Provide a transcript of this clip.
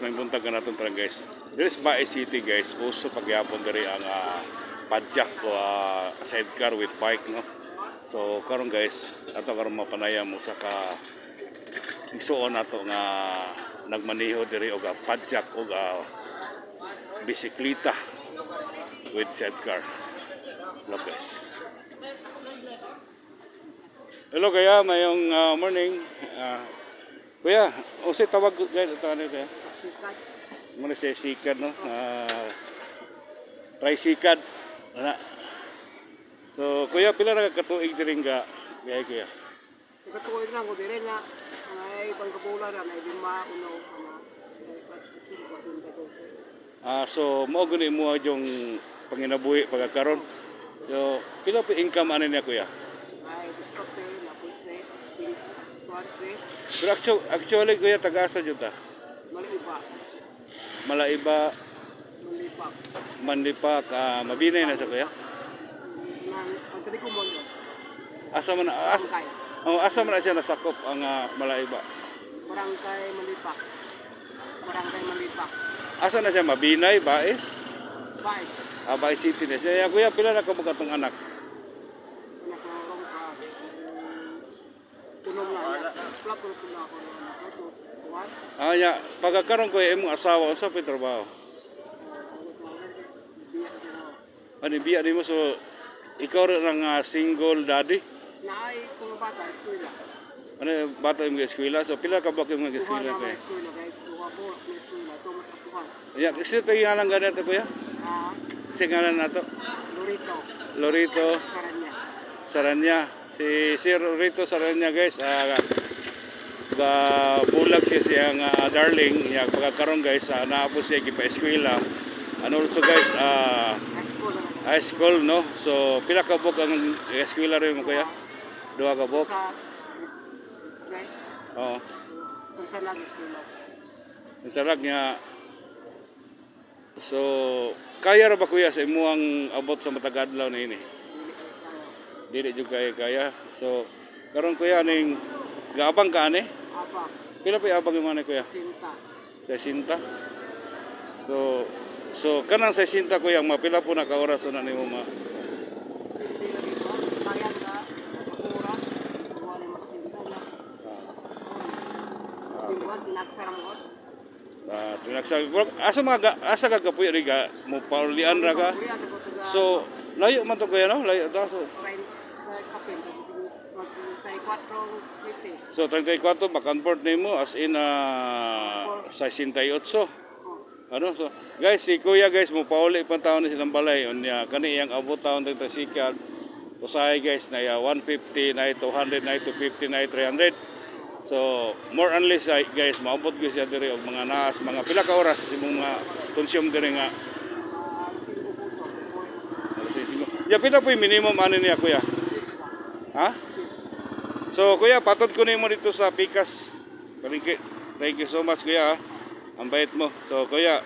may buntag na natin tara guys. Diri sa Bae City guys, uso pagyapon diri ang padjak o sidecar with bike no. So karon guys, ato karon mapanayam mo sa ka igsuon nato nga nagmaneho diri og padjak og bisikleta with sidecar. Look guys. Hello kaya, mayong morning. Kuya, usay tawag guys ito ano kaya? Sikat. Muna siya sikad no. Tricycad. Ana. So kuya pila ra ka katuig diri nga gaya kuya? Ikatuloy lang ko dire nga ay pangkabulan na ay lima uno So mao gani mo yung panginabuhi pagkakaron. So pila pa income ani niya kuya? ay diskarte na putre putre Pero actually kuya taga-asa jud ta? maliba Malaiba, malipa Manlipak, Mabinay na sa kuya? nang pagtali ko mo Asa man barangay asa man na siya nasakop ang Malaiba? barangay malipa barangay malipa Asa na siya Mabinay, Baes? bye Bae City na siya. Kuya pila na ka mo katong anak? nakarong ka tulong na plak ko na ako what Ya, pagkakaroon ko imong asawa unsa pay trabaho? Ani biya nimo so ikaw ra nga single daddy? naay kung bata eskwela Ano bata imong eskwela so pila ka ba imong eskwela kay? eskwela kay duha po eskwela Thomas Apuhan Ya, kasi tayo nga lang ganito kuya. Kasi ngalan nato Lorito Lorito Saranya Saranya. Si Sir Lorito Saranya guys, bulag siya darling ya pagkakaroon guys naapos siya gipa-eskwela. Ano also guys eskwela high school no. So pila ka buk ang eskwela rin mo kuya? Duha ka buk. sa Oo. kung saan lagi eskwela Sarag niya. So kaya ra ba kuya sa imuang abot sa matag adlaw na ini? Dili jud kaya. So karon kuya ning gaabang ka ani? apa Pila pa abang mo ni kuya? sinta 60. So kanang 60 kuya mapila po na ka oras na nimo ma? hindi na dito bayan ka pagkura wala mo sinta na tingwag nagsara mo Asa ka kapuy ri ga mo paulian ra ka. So layo man to kuya no? Layo ta so. So 34 ma-convert nimo as in 68. Ano so guys si kuya guys mo pauli pa taon ni silang balay unya kani iyang abot taon dito sikad. Usahay guys na 150 na 200 na 250 na 300. So more and less guys maabot gyud siya diri og mga naas mga pila ka oras imong mga consume diri nga. Ya pila po yung minimum ano niya kuya? Ha? So kuya patod ko nimo dito sa Pikas. Thank you so much kuya. Ang bait mo. So kuya